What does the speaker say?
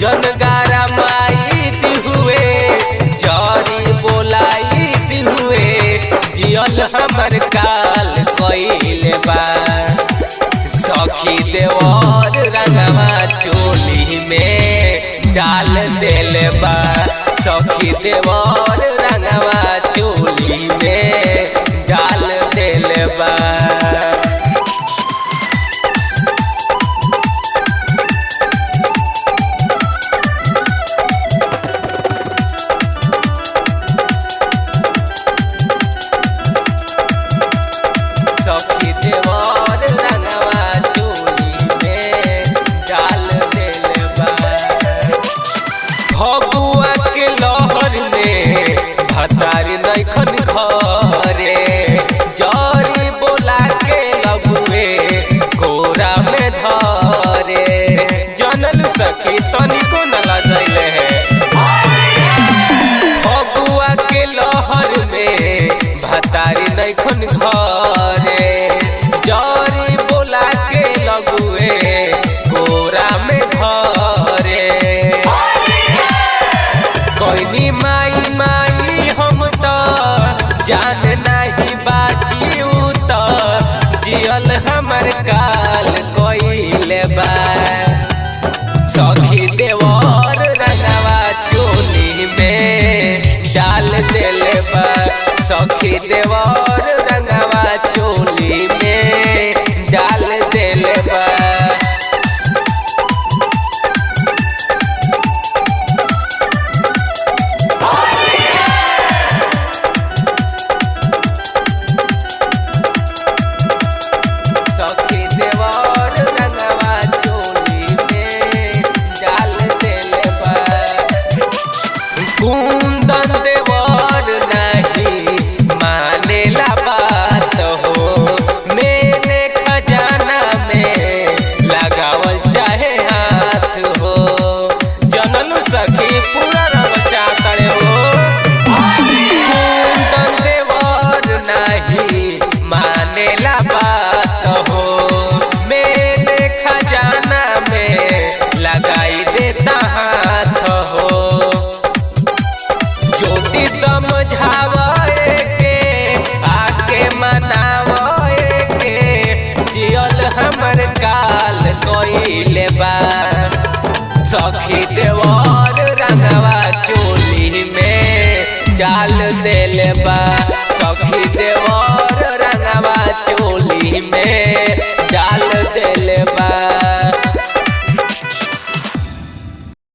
जनगारा माई दिहुए जरी बोलाई दिहुए जियल हमर काल कइले बा सखी देवर रंगवा चोली में डाल देले बा सखी देवर रंगवा चोली में डाल देले बा सखी देवर रंगवा चोली में डाल देले बा फगुआ के लहर में भतार नइखन घरे जरी बोला के लगुए कोरा में धरे जनल सखी तनिको न लजैले है फगुआ के लहर में भतार नइखन घरे जरी बोला के लगुए कोरा में धरे कोइनी माई माई हम तो जान नहीं बाजी तो जियल हमर काल कइले बा सखी देवर रंगवा चोली में डाल देले बा सखी देवर रंगवा चोली में डाल देले बा सखी देवर रंगवा चोली में डाल देले बा कुंदन देवर नहीं मानेला बात हो मैंने खजाना में लगावल चाहे हाथ हो जनलू सखी पूरा रचा करे हो कुंदन देवर नहीं मानेला बात हो मैंने खजाना में लगाई देता हाथ हो ज्योति समझावे के आके मनावे के जियल हमर काल कइले बा सखी देवर रंगवा चोली में डाल देले बा सखी देवर रंगवा चोली में